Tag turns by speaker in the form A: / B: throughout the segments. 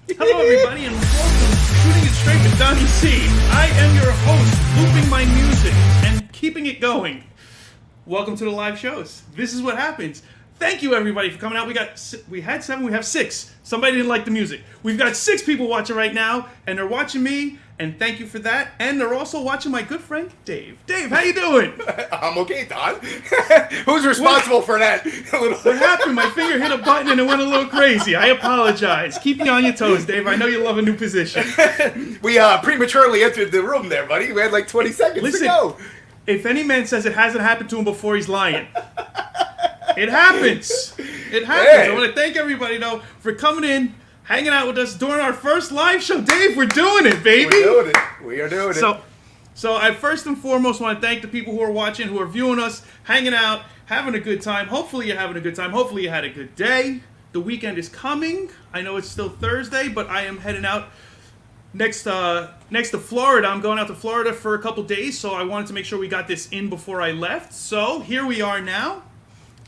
A: Hello, everybody, and welcome to Shooting It Straight with Donnie C. I am your host, looping my music and keeping it going. Welcome to the live shows. This is what happens. Thank you, everybody, for coming out. We had 7, we have 6. Somebody didn't like the music. We've got 6 people watching right now, and they're watching me, and thank you for that. And they're also watching my good friend, Dave. Dave, how you doing?
B: I'm okay, Don. Who's responsible for that?
A: What happened? My finger hit a button and it went a little crazy. I apologize. Keep me on your toes, Dave. I know you love a new position.
B: We prematurely entered the room there, buddy. We had like 20 seconds to go.
A: If any man says it hasn't happened to him before, he's lying. It happens. It happens.
B: Hey.
A: I want to thank everybody, though, for coming in, hanging out with us during our first live show. Dave, we're doing it, baby.
B: We're doing it. We are doing it.
A: So I first and foremost want to thank the people who are watching, who are viewing us, hanging out, having a good time. Hopefully you're having a good time. Hopefully you had a good day. The weekend is coming. I know it's still Thursday, but I am heading out next to Florida. I'm going out to Florida for a couple days, so I wanted to make sure we got this in before I left. So here we are now.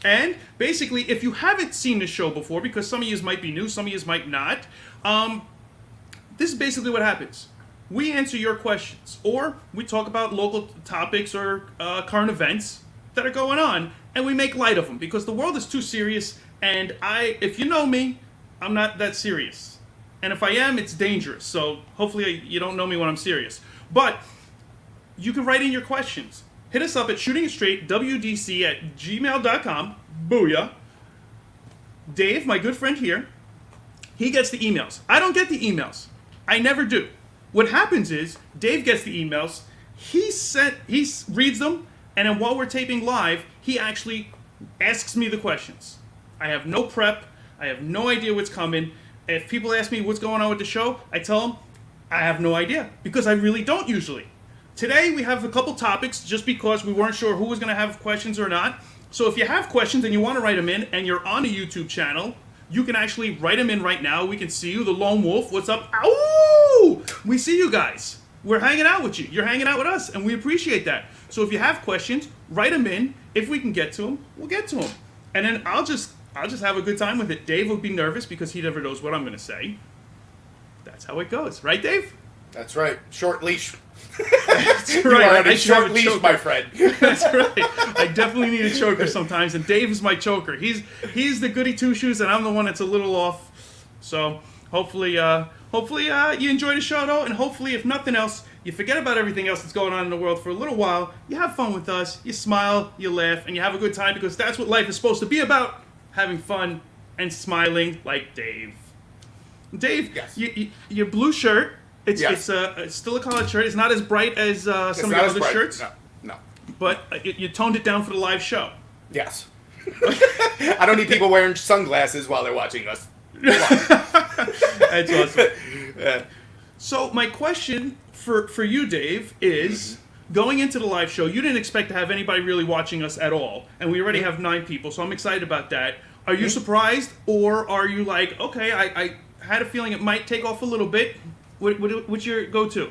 A: And basically, if you haven't seen the show before, because some of you might be new, some of you might not, this is basically what happens. We answer your questions, or we talk about local topics or current events that are going on, and we make light of them, because the world is too serious, and if you know me, I'm not that serious. And if I am, it's dangerous, so hopefully you don't know me when I'm serious. But you can write in your questions. Hit us up at shootingitstraightwdc@gmail.com. Booyah. Dave, my good friend here, he gets the emails. I don't get the emails. I never do. What happens is, Dave gets the emails, he reads them, and then while we're taping live, he actually asks me the questions. I have no prep. I have no idea what's coming. If people ask me what's going on with the show, I tell them I have no idea, because I really don't usually. Today, we have a couple topics just because we weren't sure who was going to have questions or not. So if you have questions and you want to write them in and you're on a YouTube channel, you can actually write them in right now. We can see you, the Lone Wolf. What's up? Ow! We see you guys. We're hanging out with you. You're hanging out with us, and we appreciate that. So if you have questions, write them in. If we can get to them, we'll get to them. And then I'll just have a good time with it. Dave will be nervous because he never knows what I'm going to say. That's how it goes. Right, Dave?
B: That's right. Short leash.
A: That's
B: You
A: right.
B: are
A: I
B: a
A: should have
B: short
A: a
B: leash,
A: choker.
B: my friend.
A: That's right. I definitely need a choker sometimes, and Dave is my choker. He's the goody two shoes, and I'm the one that's a little off. So hopefully you enjoy the show, though, and hopefully, if nothing else, you forget about everything else that's going on in the world for a little while. You have fun with us. You smile, you laugh, and you have a good time, because that's what life is supposed to be about: having fun and smiling, like Dave. Dave,
B: Yes.
A: Your blue shirt. It's
B: Yes.
A: it's still a collared shirt. It's not as bright as some of your other shirts,
B: No.
A: but you toned it down for the live show.
B: Yes. I don't need people wearing sunglasses while they're watching us.
A: That's awesome.
B: Yeah.
A: So my question for you, Dave, is going into the live show, you didn't expect to have anybody really watching us at all, and we already have 9 people, so I'm excited about that. Are you surprised, or are you like, okay, I had a feeling it might take off a little bit? What's your go-to?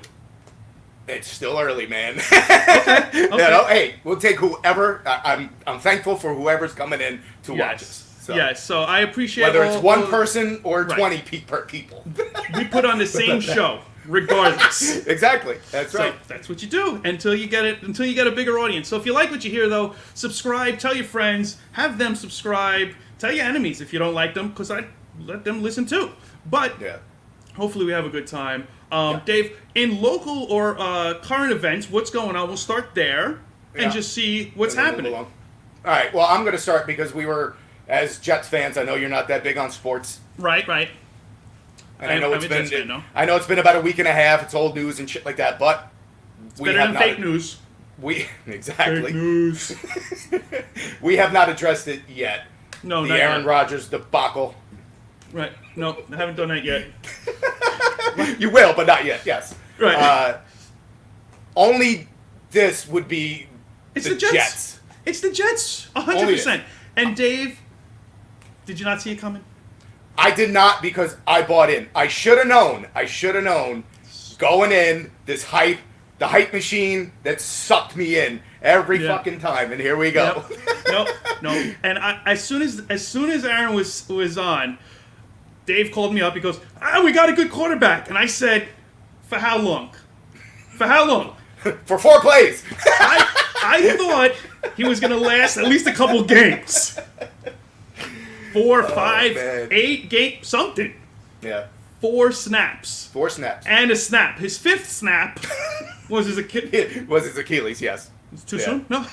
B: It's still early, man.
A: Okay.
B: You know, hey, we'll take whoever. I'm thankful for whoever's coming in to watch us. So,
A: Yes, so I appreciate
B: whether it's one
A: all-
B: person or
A: Right.
B: 20 people.
A: We put on the same show, regardless.
B: Exactly. That's right.
A: So that's what you do until you get a bigger audience. So if you like what you hear, though, subscribe, tell your friends, have them subscribe, tell your enemies if you don't like them, because I let them listen too. But
B: Yeah.
A: hopefully we have a good time.
B: Yeah.
A: Dave, in local or current events, what's going on? We'll start there and
B: Yeah.
A: just see what's
B: And then we'll
A: happening.
B: move along. All right. Well, I'm going to start because we were, as Jets fans, I know you're not that big on sports.
A: Right.
B: And I know
A: I'm a Jets fan, no?
B: I know it's been about a week and a half. It's old news and shit like that, but
A: Better than fake news.
B: Exactly.
A: Fake news.
B: We have not addressed it yet.
A: No,
B: The
A: not
B: Aaron
A: yet.
B: Rodgers debacle.
A: Right. No, I haven't done that yet.
B: You will, but not yet. Yes.
A: Right.
B: Only this would be
A: It's
B: the
A: the Jets.
B: Jets.
A: It's the Jets, 100%. And Dave, did you not see it coming?
B: I did not, because I bought in. I should have known. Going in, the hype machine that sucked me in every fucking time, and here we go.
A: Yep. No. And as soon as Aaron was on, Dave called me up. He goes, we got a good quarterback. And I said, for how long? For how long?
B: For 4 plays.
A: I thought he was going to last at least a couple games. 4, 5,
B: man.
A: 8 games, something.
B: Yeah.
A: 4 snaps.
B: 4 snaps.
A: And a snap. His 5th snap was his Achilles.
B: It was his Achilles, yes.
A: It's too
B: Yeah.
A: soon? No.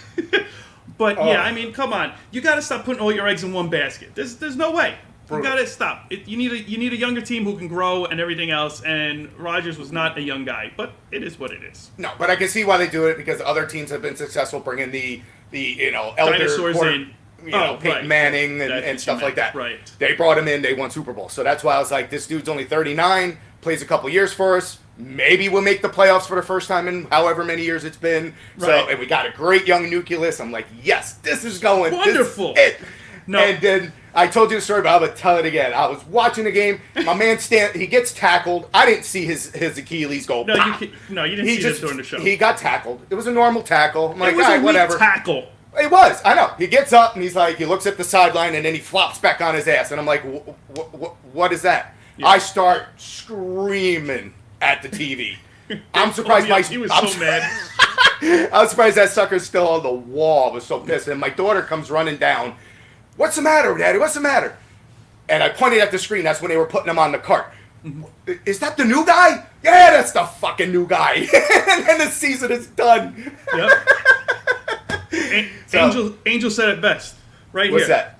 A: But yeah, I mean, come on. You got to stop putting all your eggs in one basket. There's no way. You
B: Brutal.
A: got to stop. You need a younger team who can grow and everything else. And Rodgers was not a young guy, but it is what it is.
B: No, but I can see why they do it because other teams have been successful bringing the elder
A: Dinosaurs in.
B: Peyton
A: Right.
B: Manning
A: That's
B: and
A: what
B: stuff
A: you
B: like
A: meant.
B: that.
A: Right.
B: They brought him in. They won Super Bowl. So that's why I was like, this dude's only 39, plays a couple years for us. Maybe we'll make the playoffs for the first time in however many years it's been. So,
A: Right.
B: and we got a great young nucleus. I'm like, yes, this is going. this is
A: Wonderful.
B: it.
A: No.
B: And then I told you the story, but I'm going to tell it again. I was watching the game. My man, he gets tackled. I didn't see his Achilles go
A: No,
B: pop.
A: you didn't see this during the show.
B: He got tackled. It was a normal tackle. I'm like,
A: it was
B: all
A: a
B: right,
A: weak
B: whatever.
A: tackle.
B: It was. I know. He gets up and he's like, he looks at the sideline and then he flops back on his ass. And I'm like, what is that?
A: Yeah.
B: I start screaming at the TV. I'm surprised
A: He was so mad.
B: I'm surprised that sucker's still on the wall. I was so pissed. And my daughter comes running down. What's the matter, Daddy? What's the matter? And I pointed at the screen. That's when they were putting him on the cart. Is that the new guy? Yeah, that's the fucking new guy. And then the season is done.
A: Yep. Angel said it best. Right
B: What's
A: here.
B: that?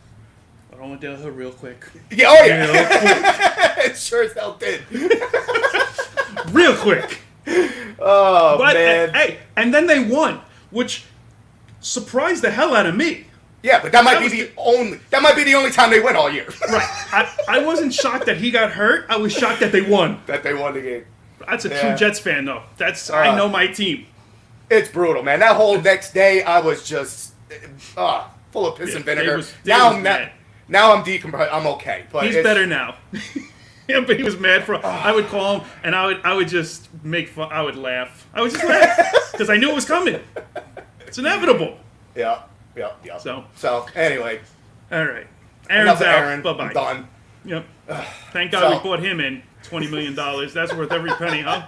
A: I don't want to tell her real quick.
B: Yeah, oh yeah. It sure as hell did.
A: Real quick.
B: Oh,
A: But
B: man.
A: hey, and then they won, which surprised the hell out of me.
B: Yeah, but that might
A: was
B: be the only time they win all year.
A: Right. I wasn't shocked that he got hurt. I was shocked that they won.
B: That they won the game.
A: That's a
B: Yeah.
A: true Jets fan, though. I know my team.
B: It's brutal, man. That whole next day, I was just full of piss
A: Yeah,
B: and vinegar.
A: Dave was mad.
B: Now I'm decompressed. I'm okay. But
A: He's better now. Yeah, but he was mad for. I would call him, and I would just make fun. I would laugh. I would just laugh because I knew it was coming. It's inevitable.
B: Yeah. So anyway,
A: All right.
B: enough
A: Aaron's
B: of
A: out.
B: Aaron.
A: Bye bye.
B: I'm done.
A: Yep. Thank God
B: So-
A: we bought him in $20 million. That's worth every penny, huh?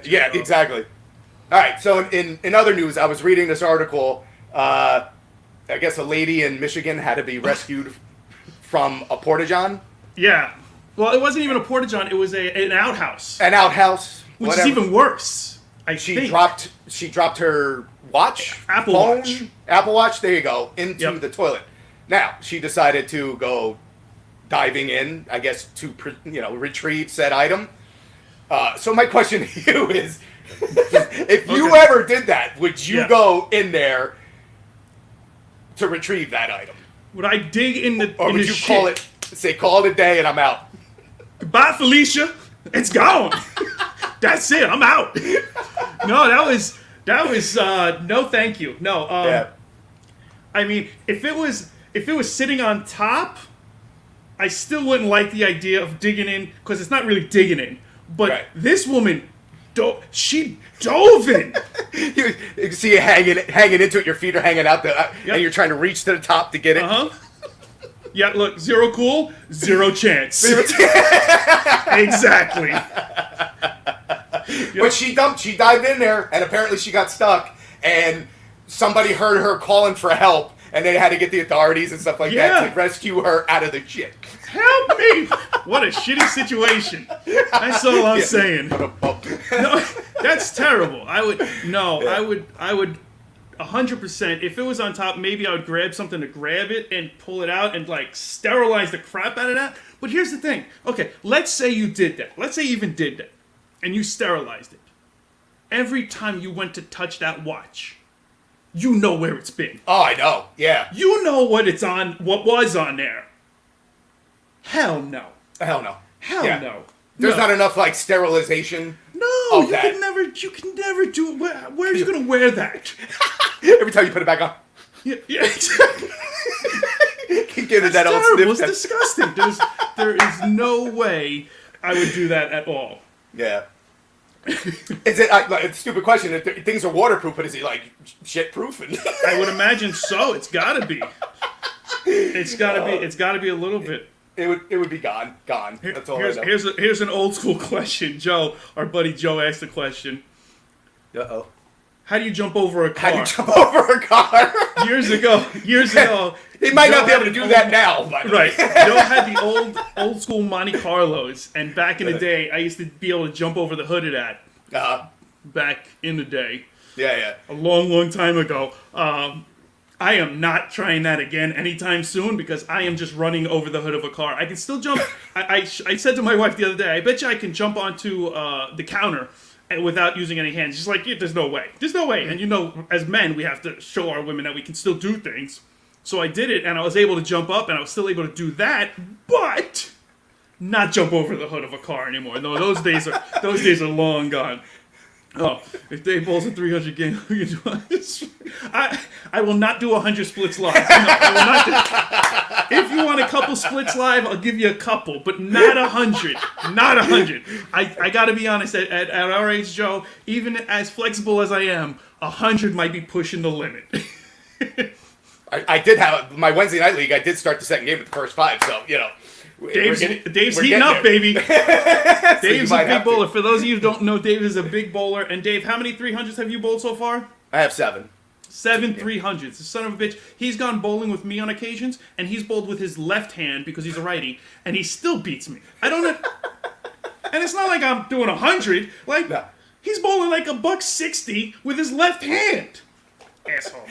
B: Yeah, exactly. All right. So in other news, I was reading this article. I guess a lady in Michigan had to be rescued from a porta-john,
A: Yeah. Well, it wasn't even a porta-john. It was an outhouse,
B: an outhouse,
A: which
B: whatever.
A: is even worse.
B: She
A: think.
B: dropped her watch,
A: Apple
B: phone,
A: Watch.
B: Apple Watch. There you go, into
A: Yep.
B: the toilet. Now she decided to go diving in, I guess, to retrieve said item. So my question to you is, if you
A: Okay.
B: ever did that, would you
A: Yeah.
B: go in there to retrieve that item,
A: Would I dig in the
B: or
A: in
B: would
A: the
B: you
A: shit?
B: call it a day and I'm out?
A: Goodbye, Felicia. It's gone. That's it. I'm out. No, that was no, thank you. No.
B: Yeah.
A: I mean, if it was sitting on top, I still wouldn't like the idea of digging in because it's not really digging in. But
B: Right.
A: this woman, she dove in.
B: You can see you hanging into it. Your feet are hanging out
A: Yep.
B: and you're trying to reach to the top to get it.
A: Uh huh. Yeah, look, zero cool, zero chance. Exactly.
B: But she dived in there, and apparently she got stuck, and somebody heard her calling for help, and they had to get the authorities and stuff like that
A: Yeah.
B: to rescue her out of the shit.
A: Help me! What a shitty situation. That's all I'm saying. No, that's terrible. I would 100%. If it was on top, maybe I would grab something to grab it and pull it out and like sterilize the crap out of that. But here's the thing. Okay, let's say you did that. Let's say you even did that, and you sterilized it. Every time you went to touch that watch, you know where it's been.
B: Oh, I know. Yeah.
A: You know what it's on. What was on there? Hell no.
B: Hell no.
A: Hell
B: Yeah.
A: no.
B: There's
A: No.
B: not enough like sterilization.
A: No,
B: of
A: you
B: that.
A: can never do. Where are you gonna wear that?
B: Every time you put it back on,
A: Yeah, exactly.
B: keep giving that
A: It's
B: old
A: terrible.
B: sniff.
A: It's disgusting. There is no way I would do that at all.
B: Yeah. Is it like a stupid question? If things are waterproof, but is it like shit proof?
A: I would imagine so. It's gotta be. It's gotta be a little bit.
B: it would be gone. That's all I know.
A: Here's an old school question. Joe, our buddy Joe asked the question.
B: Uh-oh.
A: How do you jump over a car?
B: How do you jump over a car?
A: Years ago.
B: He might
A: Joe
B: not be able to
A: had
B: do
A: an
B: that now. But.
A: Right. Joe had the old school Monte Carlos, and back in the day, I used to be able to jump over the hood of that. Back in the day.
B: Yeah.
A: A long time ago. I am not trying that again anytime soon because I am just running over the hood of a car. I can still jump. I said to my wife the other day, I bet you I can jump onto the counter without using any hands. She's like, yeah, there's no way. There's no way. And you know, as men, we have to show our women that we can still do things. So I did it, and I was able to jump up, and I was still able to do that, but not jump over the hood of a car anymore. No, those days are long gone. Oh, if Dave bowls a 300 game, I will not do 100 splits live. No, I will not do. If you want a couple splits live, I'll give you a couple, but not 100. Not 100. I got to be honest. At our age, Joe, even as flexible as I am, 100 might be pushing the limit.
B: I did have my Wednesday night league. I did start the second game with the first 5, so you know.
A: Dave's heating up, baby. Dave's a big bowler. For those of you who don't know, Dave is a big bowler. And Dave, how many 300s have you bowled so far?
B: I have 7.
A: 7 300s. The son of a bitch. He's gone bowling with me on occasions, and he's bowled with his left hand because he's a righty, and he still beats me. I don't know. And it's not like I'm doing 100. Like,
B: no.
A: He's bowling like $160 with his left hand. Asshole.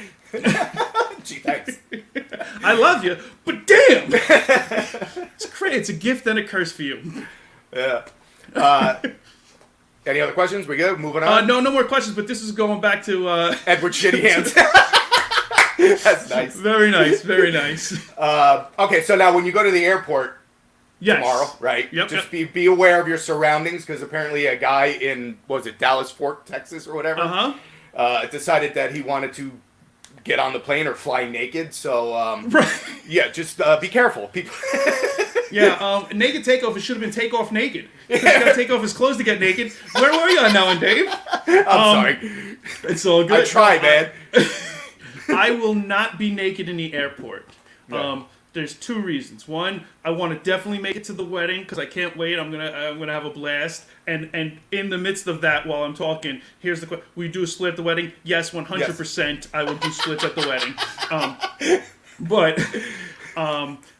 B: Gee, thanks.
A: I love you, but damn! It's crazy. It's a gift and a curse for you.
B: Yeah. Any other questions? We good? Moving on?
A: No more questions, but this is going back to...
B: Edward Shitty Hands. That's nice.
A: Very nice, very nice.
B: Okay, so now when you go to the airport tomorrow, right?
A: Yep.
B: Just be aware of your surroundings, because apparently a guy in, what was it, Dallas Fort, Texas or whatever? Decided that he wanted to get on the plane or fly naked. So, yeah, just be careful. People.
A: Naked takeoff. It should have been takeoff naked. He's got to take off his clothes to get naked. Where were you on now and Dave?
B: I'm sorry.
A: It's all good.
B: I tried, man.
A: I will not be naked in the airport.
B: Right.
A: There's 2 reasons. One, I want to definitely make it to the wedding because I can't wait. I'm gonna have a blast. And in the midst of that, while I'm talking, here's the question: will you do a split at the wedding? Yes, 100%. Yes. I will do splits at the wedding.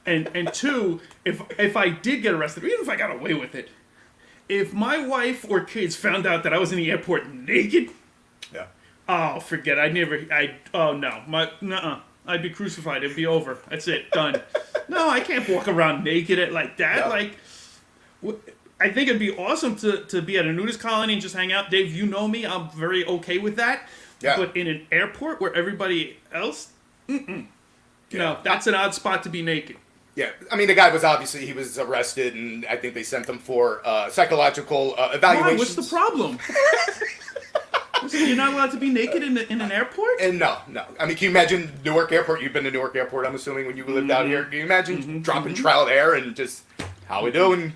A: And 2, if I did get arrested, or even if I got away with it, if my wife or kids found out that I was in the airport naked, oh, forget it. I'd be crucified. It'd be over. That's it. Done. No, I can't walk around naked like that. No. Like, I think it'd be awesome to be at a nudist colony and just hang out. Dave, you know me. I'm very okay with that.
B: Yeah.
A: But in an airport where everybody else, no, that's an odd spot to be naked.
B: Yeah, I mean, the guy was he was arrested, and I think they sent him for psychological evaluation.
A: Why? What's the problem? You're not allowed to be naked in an airport?
B: And no. I mean, can you imagine Newark Airport? You've been to Newark Airport, I'm assuming, when you lived out here. Can you imagine dropping trout there and just, how we doing?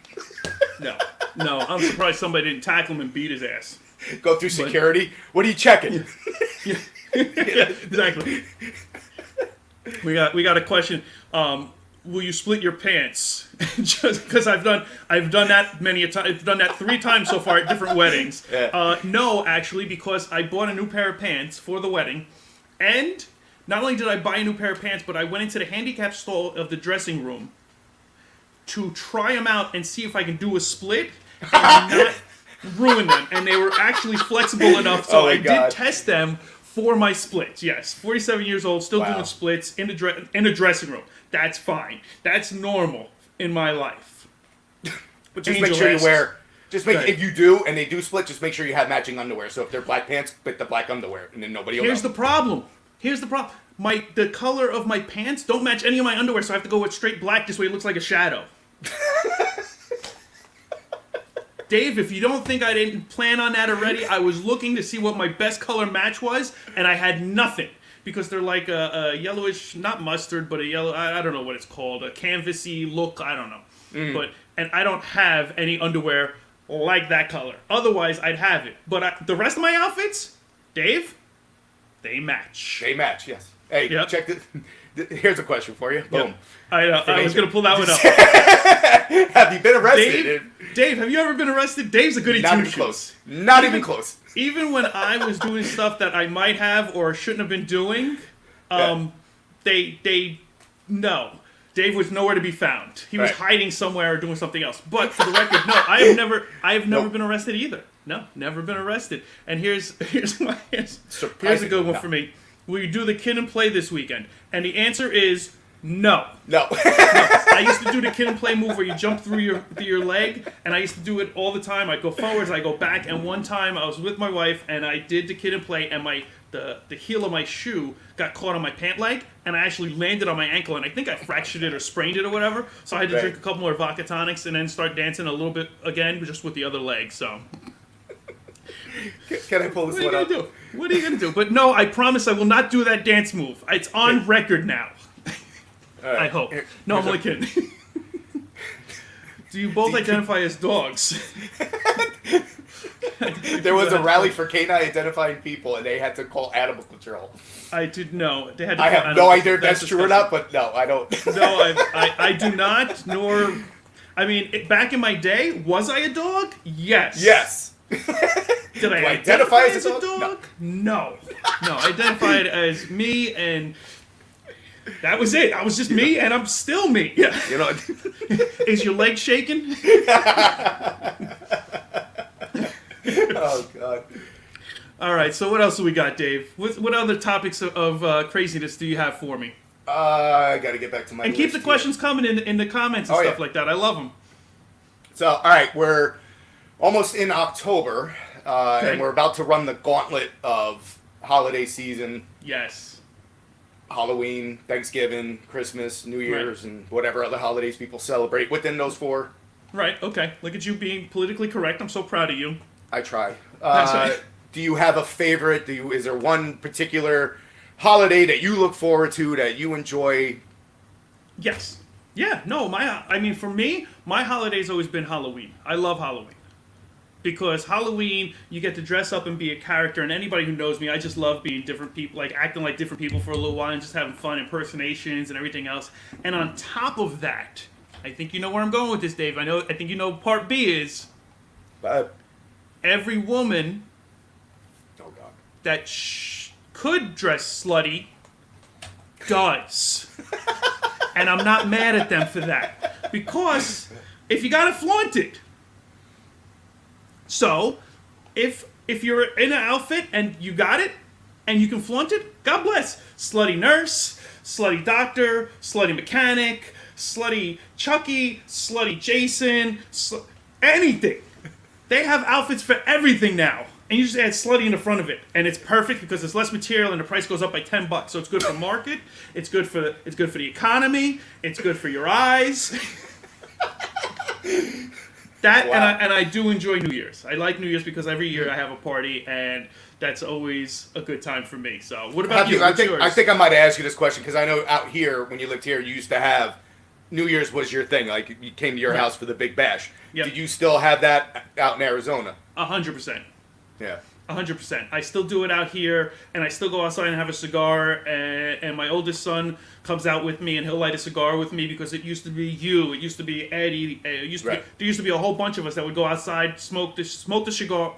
A: No. I'm surprised somebody didn't tackle him and beat his ass.
B: Go through security. What are you checking?
A: Yeah, exactly. We got a question. Will you split your pants? Just because I've done that many a time. I've done that 3 times so far at different weddings.
B: Yeah.
A: No, actually, because I bought a new pair of pants for the wedding, and not only did I buy a new pair of pants, but I went into the handicap stall of the dressing room to try them out and see if I can do a split and not ruin them. And they were actually flexible enough, so I did test them for my splits. Yes, 47 years old, still doing splits in the dressing room. That's fine. That's normal in my life.
B: But just make sure you wear. If you do and they do split, just make sure you have matching underwear. So if they're black pants, put the black underwear, and then nobody will know.
A: Here's the problem. The color of my pants don't match any of my underwear, so I have to go with straight black. This way it looks like a shadow. Dave, if you don't think I didn't plan on that already, I was looking to see what my best color match was, and I had nothing. Because they're like a yellowish, not mustard, but a yellow, I don't know what it's called, a canvasy look, I don't know. And I don't have any underwear like that color. Otherwise, I'd have it. But the rest of my outfits, Dave, they match.
B: They match, yes. Hey, check this. Here's a question for you. Boom.
A: I was going to pull that one up.
B: Have you been arrested?
A: Dave, have you ever been arrested? Dave's a goody
B: Not even
A: two-shoes.
B: close. Not even close.
A: Even when I was doing stuff that I might have or shouldn't have been doing, no. Dave was nowhere to be found. He was hiding somewhere or doing something else. But for the record, no, I have never been arrested either. No, never been arrested. And here's a good one for me. Will you do the kid and play this weekend? And the answer is no.
B: No.
A: I used to do the kid and play move where you jump through your leg, and I used to do it all the time. I go forwards, I go back, and one time I was with my wife, and I did the kid and play, and the heel of my shoe got caught on my pant leg, and I actually landed on my ankle, and I think I fractured it or sprained it or whatever. So I had to drink a couple more vodka tonics and then start dancing a little bit again, just with the other leg. So.
B: Can I pull this one up?
A: What are you gonna do? But no, I promise I will not do that dance move. It's on record now.
B: Right.
A: I hope. No, I'm only kidding. Do you both identify as dogs?
B: There was a rally for canine identifying people, and they had to call animal control.
A: I did know. They had to
B: I have no idea if that's true or not, but no, I don't.
A: No, I do not. Nor, I mean, back in my day, was I a dog? Yes.
B: Yes.
A: Did I identify as a dog? No. No, I identified as me, and that was it. I was just me, and I'm still me. Yeah.
B: You know.
A: Is your leg shaking?
B: Oh God.
A: All right. So what else do we got, Dave? What other topics of craziness do you have for me?
B: I got to get back to my.
A: And keep the questions coming in the comments and stuff like that. I love them.
B: So all right, we're almost in October, and we're about to run the gauntlet of holiday season.
A: Yes.
B: Halloween, Thanksgiving, Christmas, New Year's, and whatever other holidays people celebrate within those four.
A: Right, okay. Look at you being politically correct. I'm so proud of you.
B: I try.
A: That's right.
B: Do you have a favorite? Is there one particular holiday that you look forward to, that you enjoy?
A: Yes. Yeah, no, for me, my holiday's always been Halloween. I love Halloween. Because Halloween, you get to dress up and be a character, and anybody who knows me, I just love being different people, like acting like different people for a little while and just having fun, impersonations and everything else. And on top of that, I think you know where I'm going with this, Dave. I think you know part B is every woman that could dress slutty does. And I'm not mad at them for that. Because if you gotta flaunt it. So, if you're in an outfit and you got it, and you can flaunt it, God bless. Slutty nurse, slutty doctor, slutty mechanic, slutty Chucky, slutty Jason, anything. They have outfits for everything now. And you just add slutty in the front of it. And it's perfect because there's less material and the price goes up by $10. So it's good for market, it's good for the economy, it's good for your eyes. And I do enjoy New Year's. I like New Year's because every year I have a party, and that's always a good time for me. So, what about you?
B: I think I might ask you this question because I know out here, when you lived here, you used to have New Year's was your thing. Like, you came to your house for the Big Bash. Yep. Did you still have that out in Arizona?
A: 100%.
B: Yeah.
A: 100%. I still do it out here, and I still go outside and have a cigar, and my oldest son comes out with me, and he'll light a cigar with me because it used to be you, it used to be Eddie, there used to be a whole bunch of us that would go outside, smoke the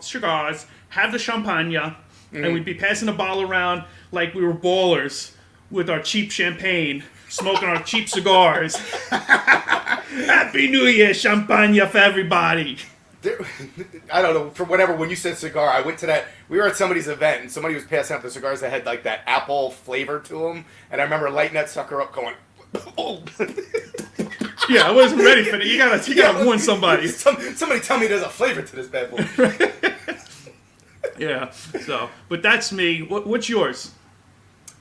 A: cigars, have the champagne, and we'd be passing the bottle around like we were ballers with our cheap champagne, smoking our cheap cigars. Happy New Year, champagne for everybody.
B: I don't know, for whatever, when you said cigar, I went to that, we were at somebody's event, and somebody was passing out the cigars that had, like, that apple flavor to them, and I remember lighting that sucker up going, oh.
A: Yeah, I wasn't ready for that. You gotta warn somebody.
B: Somebody tell me there's a flavor to this bad boy.
A: Yeah, so, but that's me. What's yours?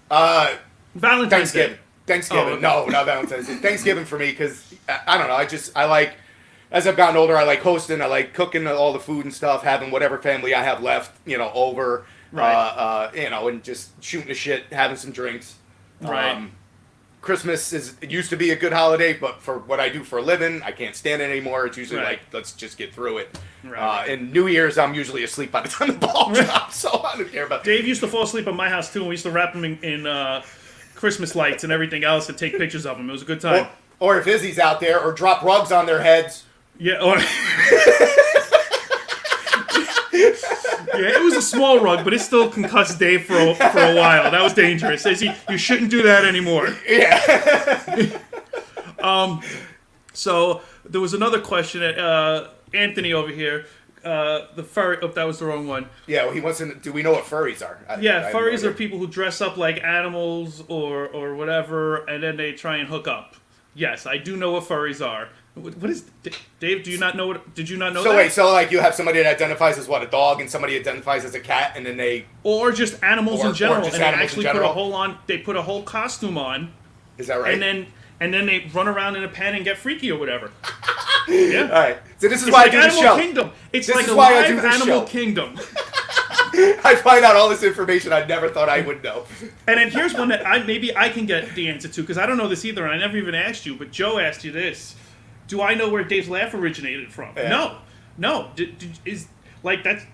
B: Valentine's
A: Thanksgiving.
B: Day. Thanksgiving. Oh, okay. No, not Valentine's Day. Thanksgiving for me, because, I don't know, I like, as I've gotten older, I like hosting, I like cooking all the food and stuff, having whatever family I have left, over, and just shooting the shit, having some drinks.
A: Right.
B: Christmas it used to be a good holiday, but for what I do for a living, I can't stand it anymore. It's usually like, let's just get through it. Right. And New Year's, I'm usually asleep by the time the ball drops, so I don't care about
A: Dave used to fall asleep at my house, too, and we used to wrap him in Christmas lights and everything else and take pictures of them. It was a good time.
B: Or if Izzy's out there, or drop rugs on their heads.
A: Yeah. Or yeah, it was a small rug, but it still concussed Dave for a while. That was dangerous. Izzy, you shouldn't do that anymore.
B: Yeah.
A: So there was another question. Anthony over here, the furry. Oh, that was the wrong one.
B: Yeah, well, he wants to. Do we know what furries are? I have
A: Furries
B: no
A: are
B: idea.
A: people who dress up like animals or whatever, and then they try and hook up. Yes, I do know what furries are. What is Dave? Do you not know what? Did you not know
B: So
A: that?
B: wait, so like you have somebody that identifies as what, a dog, and somebody identifies as a cat, and then they
A: Or just animals
B: Or
A: in general,
B: just
A: and they
B: animals in
A: actually put a
B: general?
A: whole on. They put a whole costume on,
B: is that right?
A: and then they run around in a pen and get freaky or whatever. Yeah.
B: All right. So this is
A: It's
B: why
A: like
B: I do the
A: Animal
B: show.
A: Kingdom. It's
B: This
A: like
B: is
A: a
B: why I do
A: live
B: this
A: Animal
B: show.
A: Kingdom.
B: I find out all this information I never thought I would know.
A: And then here's one that maybe I can get the answer to, because I don't know this either, and I never even asked you, but Joe asked you this. Do I know where Dave's laugh originated from?
B: Yeah.
A: No. Is like that's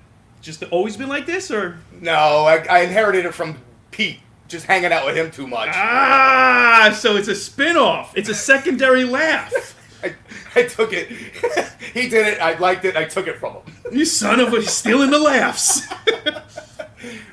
A: just always been like this, or?
B: No, I inherited it from Pete, just hanging out with him too much.
A: Ah, so it's a spin-off. It's a secondary laugh.
B: I took it. He did it. I liked it. I took it from him.
A: You son of a stealing the laughs.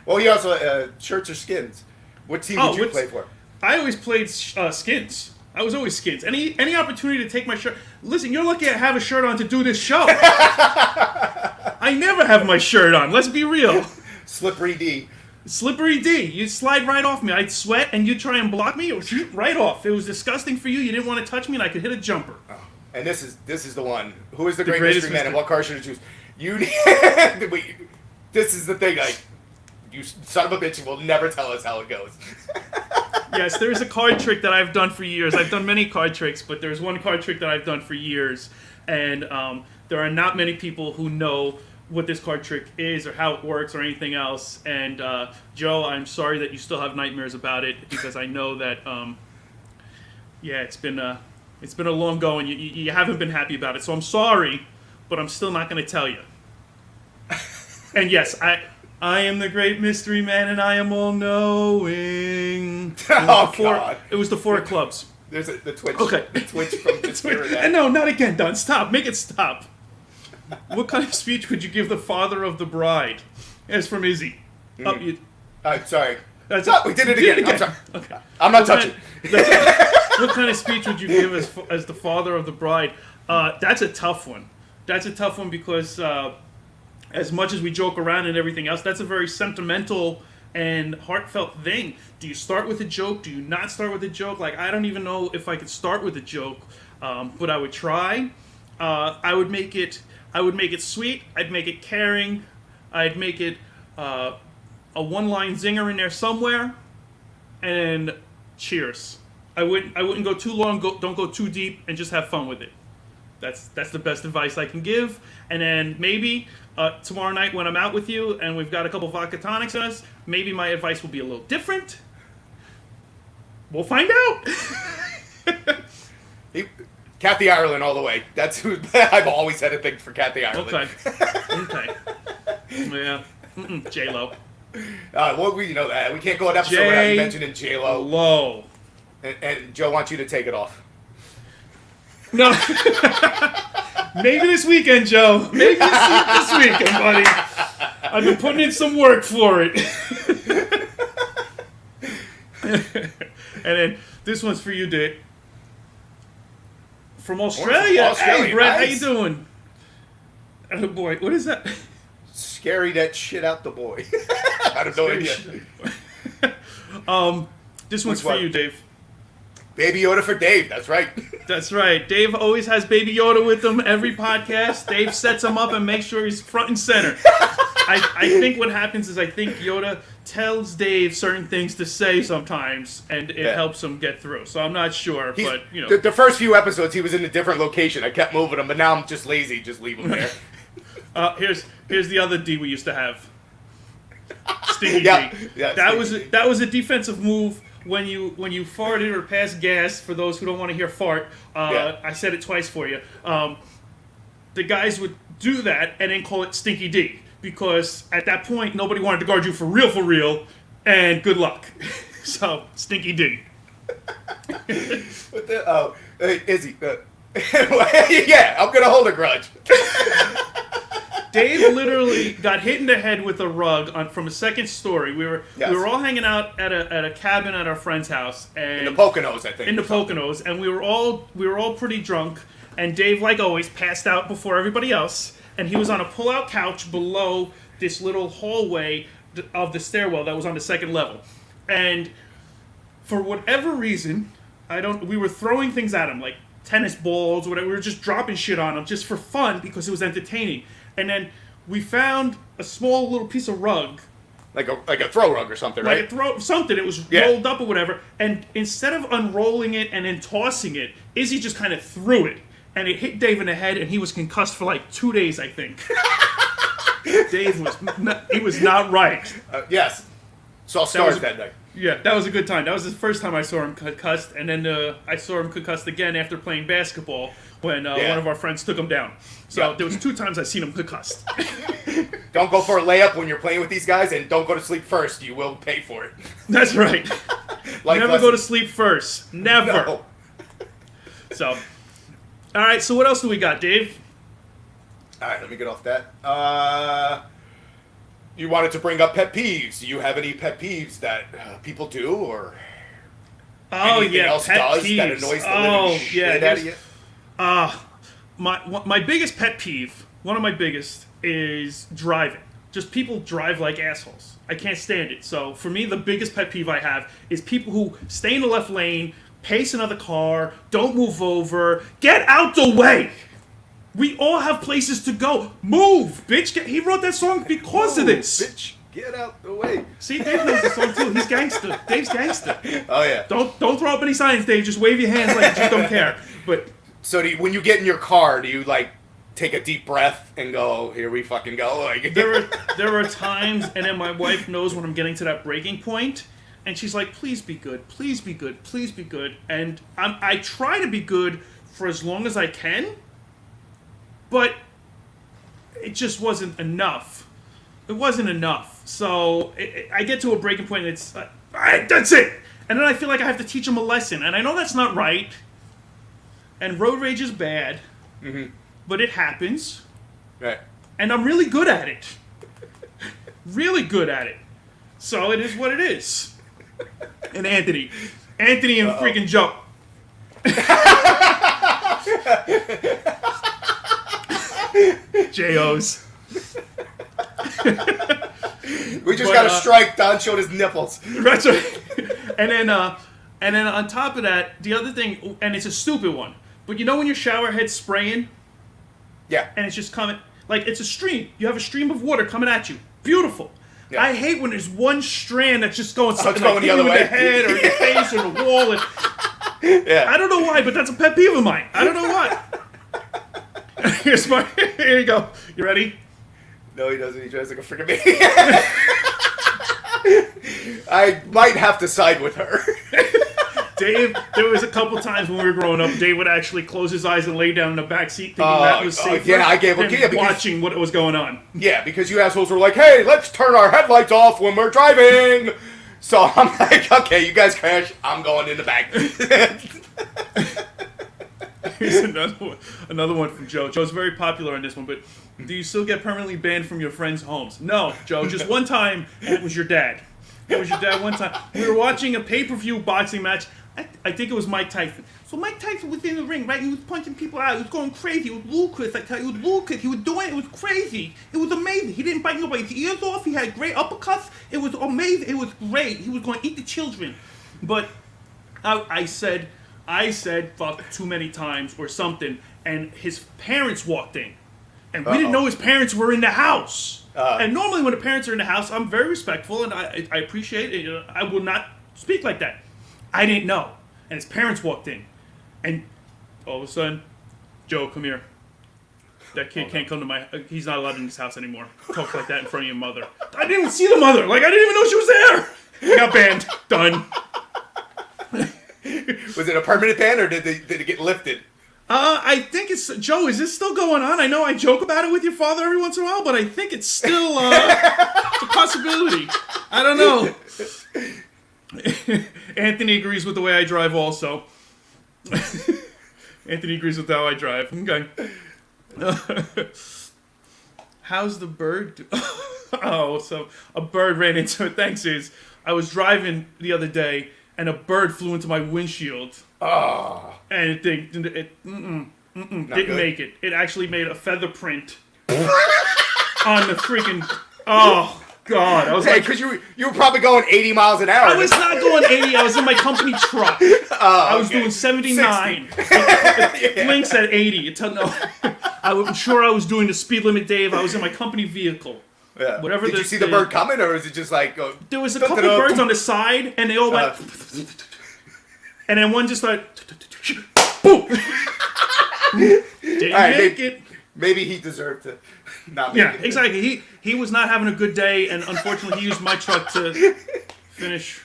B: Well, you also shirts or skins. What team did you play for?
A: I always played skins. I was always skins. Any opportunity to take my shirt. Listen, you're lucky I have a shirt on to do this show. I never have my shirt on. Let's be real.
B: Slippery D.
A: Slippery D. You'd slide right off me. I'd sweat, and you'd try and block me, or shoot right off. It was disgusting for you. You didn't want to touch me, and I could hit a jumper.
B: And this is the one. Who is the great
A: greatest
B: mystery man, and
A: mystery.
B: what car should I choose? You. This is the thing. Like, you son of a bitch, you will never tell us how it goes.
A: Yes, there is a card trick that I've done for years. I've done many card tricks, but there's one card trick that I've done for years, and there are not many people who know what this card trick is or how it works or anything else. And Joe, I'm sorry that you still have nightmares about it, because I know that it's been a long go, and you haven't been happy about it. So I'm sorry, but I'm still not going to tell you. And yes, I am the great mystery man, and I am all knowing.
B: God.
A: It was the four of clubs.
B: There's the Twitch.
A: Okay.
B: The Twitch from the Spirit.
A: And no, not again, Don. Stop. Make it stop. What kind of speech would you give the father of the bride? It's from Izzy.
B: Sorry.
A: That's
B: No, we did it again. I'm sorry.
A: Okay.
B: I'm not touching.
A: What kind of speech would you give as the father of the bride? That's a tough one. That's a tough one because as much as we joke around and everything else, that's a very sentimental and heartfelt thing. Do you start with a joke? Do you not start with a joke? Like, I don't even know if I could start with a joke, but I would try. I would make it sweet. I'd make it caring. I'd make it a one-line zinger in there somewhere, and cheers. I wouldn't go too long. Don't go too deep, and just have fun with it. That's the best advice I can give. And then maybe tomorrow night when I'm out with you and we've got a couple vodka tonics in us, maybe my advice will be a little different. We'll find out.
B: Kathy Ireland all the way. That's who I've always had a thing for. Kathy Ireland.
A: Okay. Yeah. J-Lo.
B: Well, we know that. We can't go an episode without you mentioning J-Lo.
A: Low.
B: And Joe wants you to take it off.
A: No. Maybe this weekend, Joe. Maybe this weekend, buddy. I've been putting in some work for it. And then this one's for you, Dick. From Australia.
B: Australia,
A: Hey, Brett,
B: nice.
A: how you doing? Oh, boy. What is that?
B: Scary that shit out the boy. I have no idea.
A: This one's
B: Which
A: for
B: one?
A: you, Dave.
B: Baby Yoda for Dave. That's right.
A: That's right. Dave always has Baby Yoda with him every podcast. Dave sets him up and makes sure he's front and center. I think what happens is I think Yoda tells Dave certain things to say sometimes, and it helps him get through. So I'm not sure, but, you know.
B: The first few episodes, he was in a different location. I kept moving him, but now I'm just lazy. Just leave him there.
A: Here's the other D we used to have. Stinky
B: Yeah,
A: D.
B: yeah,
A: that
B: Stinky
A: was a defensive move when you farted or passed gas. For those who don't want to hear fart, I said it twice for you. The guys would do that and then call it Stinky D, because at that point nobody wanted to guard you for real, and good luck. So, Stinky D.
B: What the, oh, hey, Izzy. Yeah, I'm gonna hold a grudge.
A: Dave literally got hit in the head with a rug from a second story. We were all hanging out at a cabin at our friend's house, and
B: In the Poconos, I think.
A: in the Poconos, and we were all pretty drunk. And Dave, like always, passed out before everybody else, and he was on a pull-out couch below this little hallway of the stairwell that was on the second level. And for whatever reason, we were throwing things at him, like tennis balls, whatever. We were just dropping shit on him just for fun because it was entertaining. And then we found a small little piece of rug.
B: Like a throw rug or something, right?
A: Something. It was rolled up or whatever. And instead of unrolling it and then tossing it, Izzy just kind of threw it. And it hit Dave in the head, and he was concussed for like 2 days, I think. Dave was not right.
B: Yes. Saw stars that night.
A: Yeah, that was a good time. That was the first time I saw him concussed, and then I saw him concussed again after playing basketball when one of our friends took him down. So there was 2 times I seen him concussed.
B: Don't go for a layup when you're playing with these guys, and don't go to sleep first. You will pay for it.
A: That's right. Never go to sleep first. Never.
B: No.
A: So, all right. So what else do we got, Dave?
B: All right, let me get off that. You wanted to bring up pet peeves. Do you have any pet peeves that people do, or anything else
A: pet
B: does
A: peeves.
B: that annoys the living shit out of you?
A: My biggest pet peeve, one of my biggest, is driving. Just people drive like assholes. I can't stand it. So for me, the biggest pet peeve I have is people who stay in the left lane, pace another car, don't move over, get out the way. We all have places to go. Move, bitch. He wrote that song because of this.
B: Bitch, get out the way.
A: See, Dave knows the song too. He's gangster. Dave's gangster.
B: Oh yeah.
A: Don't throw up any signs, Dave. Just wave your hands like you just don't care. But
B: so when you get in your car, do you like take a deep breath and go, "Here we fucking go"? Like
A: there are times, and then my wife knows when I'm getting to that breaking point, and she's like, "Please be good. Please be good. Please be good." And I try to be good for as long as I can. But it just wasn't enough. It wasn't enough. So I get to a breaking point and it's, all right, that's it. And then I feel like I have to teach them a lesson. And I know that's not right. And road rage is bad. Mm-hmm. But it happens.
B: Right.
A: And I'm really good at it. Really good at it. So it is what it is. And Anthony and freaking Joe. JOs.
B: We just got a strike. Don showed his nipples.
A: That's right. And then on top of that, the other thing, and it's a stupid one, but you know when your shower head's spraying?
B: Yeah.
A: And it's just coming, like it's a stream. You have a stream of water coming at you. Beautiful. Yeah. I hate when there's one strand that's just going something like
B: the other way.
A: In the head or in the face or the wall. And, yeah. I don't know why, but that's a pet peeve of mine. I don't know why. Here you go. You ready?
B: No, he doesn't. He tries like a freaking me. I might have to side with her.
A: Dave, there was a couple times when we were growing up, Dave would actually close his eyes and lay down in the back seat thinking that was safer
B: I gave
A: than watching what was going on.
B: Yeah, because you assholes were like, hey, let's turn our headlights off when we're driving. So I'm like, okay, you guys crash. I'm going in the back.
A: Here's another one from Joe. Joe's very popular on this one, but do you still get permanently banned from your friends' homes? No, Joe, just one time, and it was your dad. It was your dad one time. We were watching a pay-per-view boxing match. I think it was Mike Tyson. So Mike Tyson was in the ring, right? He was punching people out. He was going crazy. It was ludicrous. I tell you, it was ludicrous. He was doing it. It was crazy. It was amazing. He didn't bite nobody's ears off. He had great uppercuts. It was amazing. It was great. He was going to eat the children. But I said fuck too many times or something, and his parents walked in. And we didn't know his parents were in the house. And normally when the parents are in the house, I'm very respectful, and I appreciate it. I will not speak like that. I didn't know. And his parents walked in. And all of a sudden, Joe, come here. That kid can't come to my... He's not allowed in this house anymore. Talk like that in front of your mother. I didn't even see the mother. Like, I didn't even know she was there. He got banned. Done.
B: Was it a permanent ban, or did it get lifted?
A: I think it's... Joe, is this still going on? I know I joke about it with your father every once in a while, but I think it's still it's a possibility. I don't know. Anthony agrees with the way I drive also. Anthony agrees with how I drive. Okay. How's the bird? Oh, so a bird ran into it. Thanks, I was driving the other day, and a bird flew into my windshield.
B: Oh.
A: And it didn't make it. It actually made a feather print on the freaking... Oh, God. I was like...
B: because you were probably going 80 miles an hour.
A: I was not going 80. I was in my company truck. I was doing 79. It blinks at 80. I'm sure I was doing the speed limit, Dave. I was in my company vehicle.
B: Yeah.
A: Whatever.
B: Did you see the bird coming, or was it just like...
A: there was a couple of birds on the side, and they all went... and then one just like... Boom! Didn't make it.
B: Maybe he deserved to not make it.
A: Yeah, exactly. He was not having a good day, and unfortunately he used my truck to finish.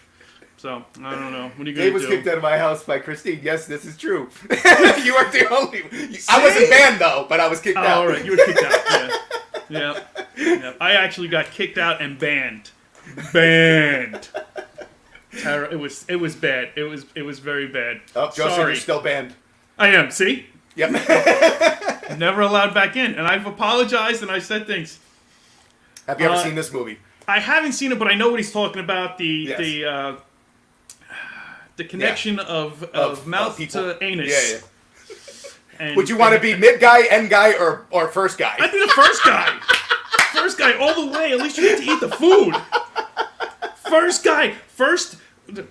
A: So, I don't know. What are you going to do?
B: Dave was kicked out of my house by Christine. Yes, this is true. You weren't the only one. I wasn't banned, though, but I was kicked out.
A: Oh, all right. You were kicked out. Yeah. Yeah. I actually got kicked out and banned. Banned. It was bad. It was very bad.
B: Oh, Joseph,
A: Sorry.
B: you're still banned.
A: I am. See?
B: Yep.
A: Never allowed back in. And I've apologized and I said things.
B: Have you ever seen this movie?
A: I haven't seen it, but I know what he's talking about. The connection of mouth to anus.
B: Yeah. And, would you want to be mid guy, end guy, or first guy?
A: I'd be the first guy. First guy all the way. At least you get to eat the food. First guy. First.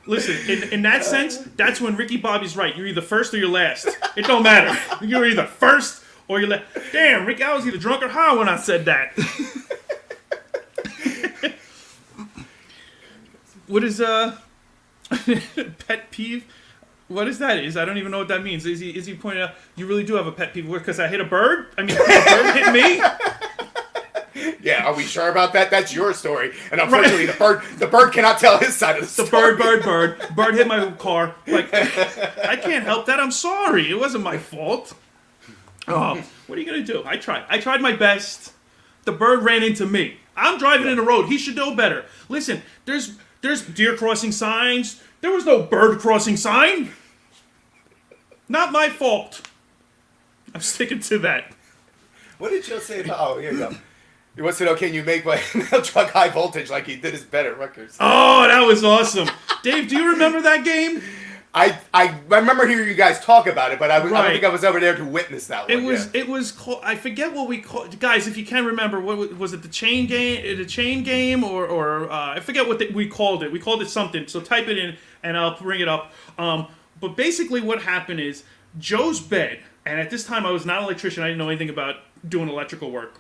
A: Listen, in that sense, that's when Ricky Bobby's right. You're either first or you're last. It don't matter. You're either first or you're last. Damn, Ricky, I was either drunk or high when I said that. What is pet peeve? What is that? I don't even know what that means. Is he pointing out you really do have a pet peeve because I hit a bird? I mean, a bird hit me?
B: Yeah, are we sure about that? That's your story. And unfortunately, the bird cannot tell his side of the story.
A: The bird hit my car. Like, I can't help that. I'm sorry. It wasn't my fault. Oh, what are you gonna do? I tried my best. The bird ran into me. I'm driving in the road. He should know better. Listen, there's deer crossing signs. There was no bird crossing sign. Not my fault. I'm sticking to that.
B: What did Joe say about... Oh, here you go. He wants to know, can you make my mail truck high voltage like he did his bet at Rutgers?
A: Oh, that was awesome. Dave, do you remember that game?
B: I remember hearing you guys talk about it, but I don't think I was ever there to witness that one.
A: It was called, I forget what we called, guys, if you can remember, what was it, the chain game, or I forget what we called it. We called it something, so type it in and I'll bring it up. But basically what happened is Joe's bed, and at this time I was not an electrician, I didn't know anything about doing electrical work.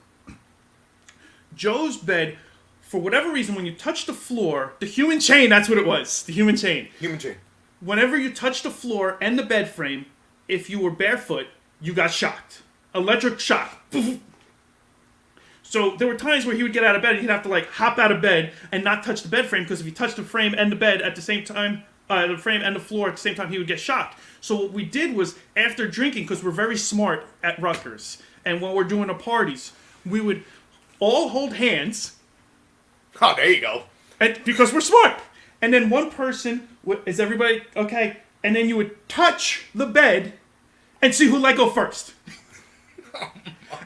A: Joe's bed, for whatever reason, when you touch the floor, the human chain, that's what it was, the human chain.
B: Human chain.
A: Whenever you touch the floor and the bed frame, if you were barefoot, you got shocked. Electric shock. So there were times where he would get out of bed and he'd have to like hop out of bed and not touch the bed frame, because if he touched the frame and the bed at the same time, the frame and the floor at the same time, he would get shocked. So what we did was, after drinking, because we're very smart at Rutgers, and when we're doing the parties, we would all hold hands.
B: Oh, there you go.
A: And, because we're smart. And then one person, is everybody okay? And then you would touch the bed and see who'd let go first.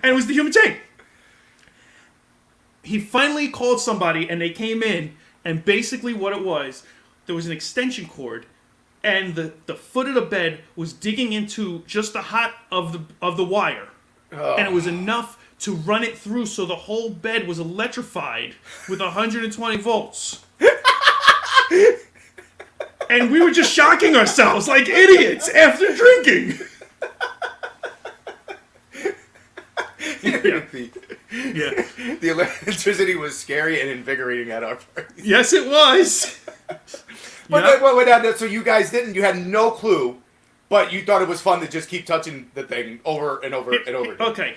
A: And it was the human chain. He finally called somebody and they came in, and basically what it was, there was an extension cord, and the foot of the bed was digging into just the hot of the wire. Oh. And it was enough to run it through, so the whole bed was electrified with 120 volts. And we were just shocking ourselves like idiots after drinking. Yeah.
B: The electricity was scary and invigorating at our party.
A: Yes, it was.
B: So you guys didn't, you had no clue, but you thought it was fun to just keep touching the thing over and over and over again.
A: Okay,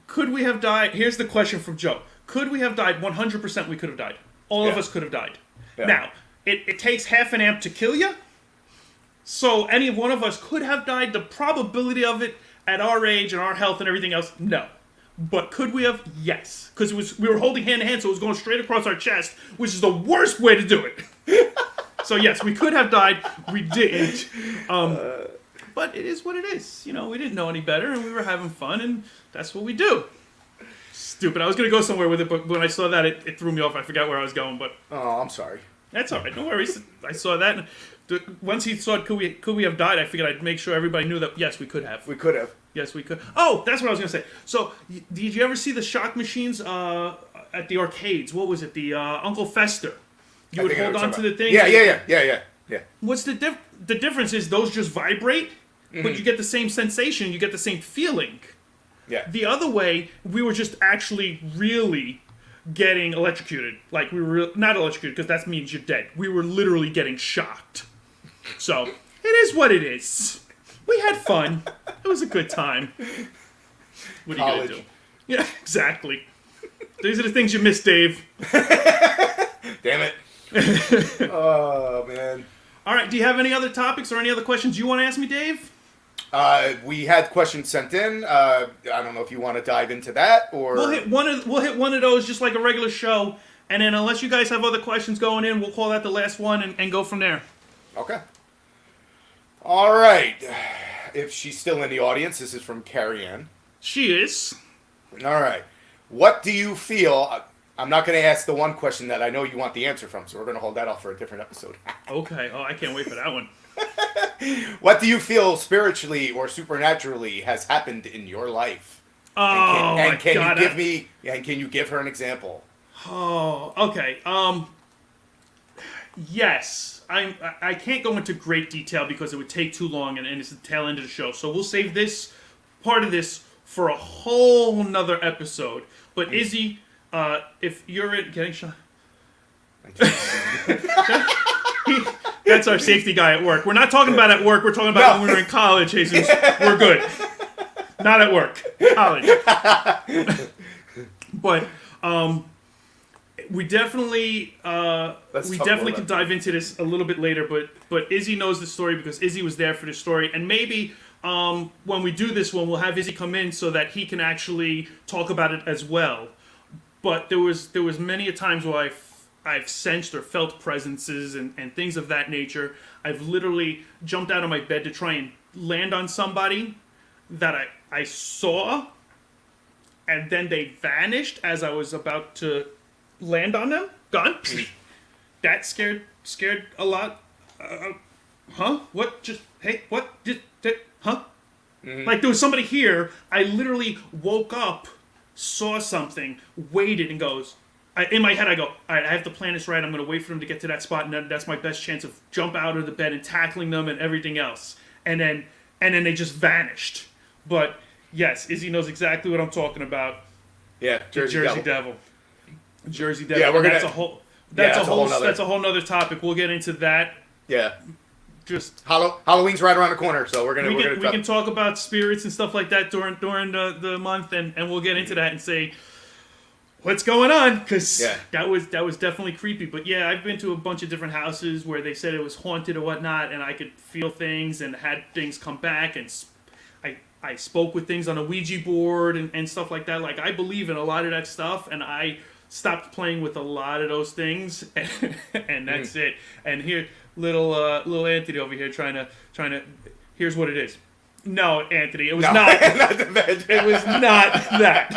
A: could we have died? Here's the question from Joe. Could we have died? 100% we could have died. All of us could have died. Yeah. Now, it takes half an amp to kill you, so any one of us could have died. The probability of it at our age and our health and everything else, no. But could we have? Yes. Because we were holding hand to hand, so it was going straight across our chest, which is the worst way to do it. So yes, we could have died. We didn't. But it is what it is. You know, we didn't know any better, and we were having fun, and that's what we do. Stupid. I was gonna go somewhere with it, but when I saw that, it threw me off. I forgot where I was going, but
B: Oh, I'm sorry.
A: that's all right. No worries. I saw that. And once he saw could we have died, I figured I'd make sure everybody knew that yes, we could have.
B: We could have.
A: Yes, we could. Oh, that's what I was gonna say. So, did you ever see the shock machines at the arcades? What was it? The Uncle Fester. You would hold on to the thing.
B: Yeah.
A: What's the difference is those just vibrate, but you get the same sensation. You get the same feeling.
B: Yeah.
A: The other way, we were just actually really getting electrocuted. Like we were not electrocuted because that means you're dead. We were literally getting shocked. So it is what it is. We had fun. It was a good time. What are you gonna do? Yeah, exactly. These are the things you miss, Dave.
B: Damn it. Oh, man.
A: All right. Do you have any other topics or any other questions you want to ask me, Dave?
B: We had questions sent in. I don't know if you want to dive into that or
A: We'll hit one of those just like a regular show, and then unless you guys have other questions going in, we'll call that the last one and go from there.
B: Okay. All right. If she's still in the audience, this is from Carrie Ann.
A: She is.
B: All right. What do you feel? I'm not going to ask the one question that I know you want the answer from, so we're going to hold that off for a different episode.
A: Okay. Oh, I can't wait for that one.
B: What do you feel spiritually or supernaturally has happened in your life?
A: Oh,
B: and can
A: my God.
B: you give me? And can you give her an example?
A: Oh, okay. Yes. I can't go into great detail because it would take too long and it's the tail end of the show. So we'll save this part of this for a whole nother episode. But Izzy, if you're getting shot. That's our safety guy at work. We're not talking about at work. We're talking about when we were in college, Jesus. We're good. Not at work. College. But we definitely can dive into this a little bit later. But Izzy knows the story because Izzy was there for the story, and maybe when we do this one, we'll have Izzy come in so that he can actually talk about it as well. But there was many a times where I've sensed or felt presences and things of that nature. I've literally jumped out of my bed to try and land on somebody that I saw, and then they vanished as I was about to land on them. Gone. That scared a lot. Huh? What? Just hey? What? Huh? Like there was somebody here. I literally woke up, saw something, waited, and goes. In my head, I go, all right, I have to plan this right. I'm going to wait for them to get to that spot, and that's my best chance of jump out of the bed and tackling them and everything else. And then they just vanished. But yes, Izzy knows exactly what I'm talking about.
B: Yeah, Jersey
A: Devil. Jersey Devil.
B: Yeah, we're gonna.
A: That's a whole nother topic. We'll get into that.
B: Yeah.
A: Just
B: Halloween's right around the corner, so we
A: can talk about spirits and stuff like that during the month, and we'll get into that and say what's going on, because that was definitely creepy. But yeah, I've been to a bunch of different houses where they said it was haunted or whatnot, and I could feel things and had things come back, and I spoke with things on a Ouija board and stuff like that. Like, I believe in a lot of that stuff, and I stopped playing with a lot of those things, and that's it. And here, little Anthony over here trying to. Here's what it is. No, Anthony, it was not. It was not that.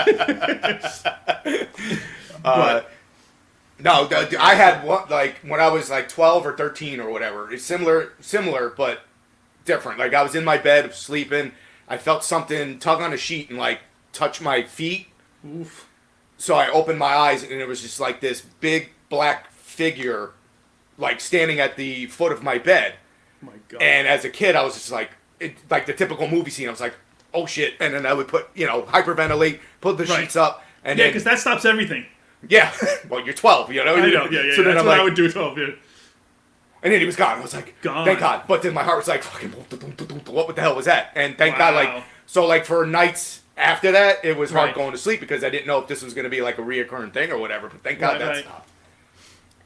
B: No, I had one like when I was like 12 or 13 or whatever. It's similar, but different. Like I was in my bed sleeping. I felt something tug on a sheet and like touch my feet.
A: Oof.
B: So I opened my eyes and it was just like this big black figure, like standing at the foot of my bed.
A: Oh my God.
B: And as a kid, I was just like the typical movie scene. I was like, oh shit. And then I would hyperventilate, put the sheets up. And
A: yeah, because that stops everything.
B: Yeah. Well, you're 12,
A: I know, yeah. So that's what I would do 12, yeah.
B: And then he was gone. I was like, thank God. But then my heart was like, fucking, what the hell was that? And thank God, for nights after that, it was hard going to sleep because I didn't know if this was going to be like a reoccurring thing or whatever. But thank God that stopped.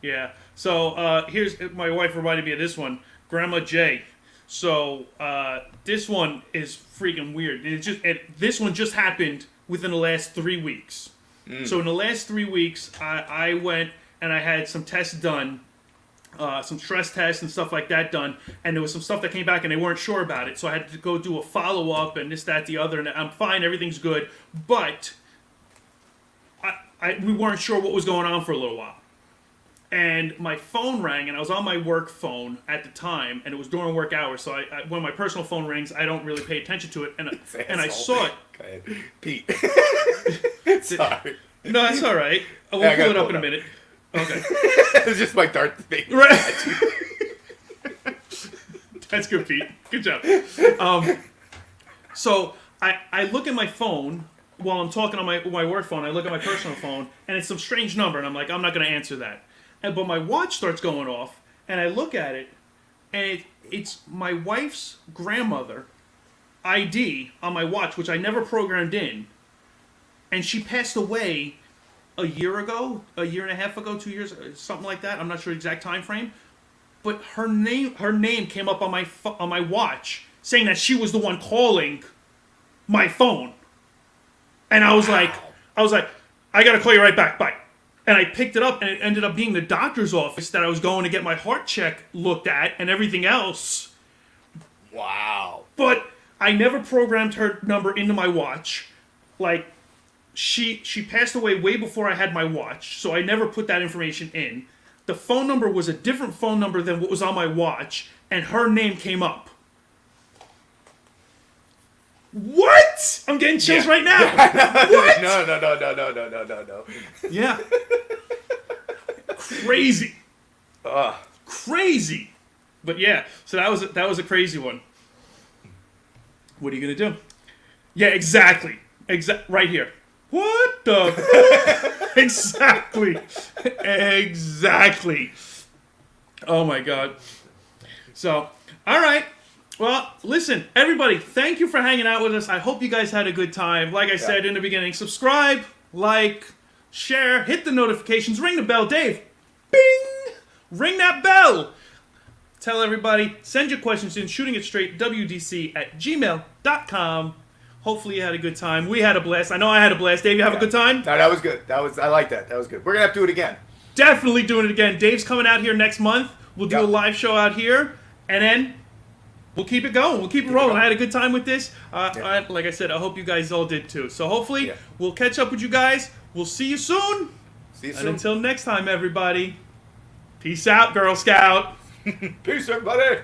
A: Yeah. So here's, my wife reminded me of this one, Grandma J. So this one is freaking weird. This one just happened within the last 3 weeks. So in the last 3 weeks, I went and I had some tests done. some stress tests and stuff like that done, and there was some stuff that came back and they weren't sure about it, so I had to go do a follow-up and this, that, the other, and I'm fine, everything's good, but we weren't sure what was going on for a little while. And my phone rang, and I was on my work phone at the time, and it was during work hours, so when my personal phone rings, I don't really pay attention to it, and I saw it.
B: Go ahead. Pete. Sorry.
A: No, that's all right. We'll pull it up in a minute. Okay.
B: It's just my dart thing.
A: Right. That's good, Pete. Good job. So I look at my phone while I'm talking on my work phone. I look at my personal phone, and it's some strange number, and I'm like, I'm not going to answer that. But my watch starts going off, and I look at it, and it's my wife's grandmother ID on my watch, which I never programmed in, and she passed away a year ago, a year and a half ago, 2 years, something like that. I'm not sure the exact time frame, but her name came up on my watch saying that she was the one calling my phone, and I was like, I gotta call you right back, bye. And I picked it up, and it ended up being the doctor's office that I was going to get my heart check looked at and everything else.
B: Wow.
A: But I never programmed her number into my watch. Like, she passed away way before I had my watch, so I never put that information in. The phone number was a different phone number than what was on my watch, and her name came up. What? I'm getting chills right now. What?
B: No.
A: Yeah. Crazy. Crazy. But yeah, so that was a crazy one. What are you gonna do? Yeah, exactly. Right here. What the? Exactly. Exactly. Oh my God. So, all right. Well, listen, everybody, thank you for hanging out with us. I hope you guys had a good time. Like I said in the beginning, subscribe, like, share, hit the notifications, ring the bell. Dave, bing! Ring that bell. Tell everybody, send your questions in, shootingitstraight.wdc@gmail.com. Hopefully you had a good time. We had a blast. I know I had a blast. Dave, you have a good time?
B: No, that was good. I like that. That was good. We're going to have to do it again.
A: Definitely doing it again. Dave's coming out here next month. We'll do a live show out here, and then we'll keep it going. We'll keep it rolling. I had a good time with this. Like I said, I hope you guys all did too. So hopefully we'll catch up with you guys. We'll see you soon.
B: See you soon.
A: And until next time, everybody, peace out, Girl Scout.
B: Peace, everybody.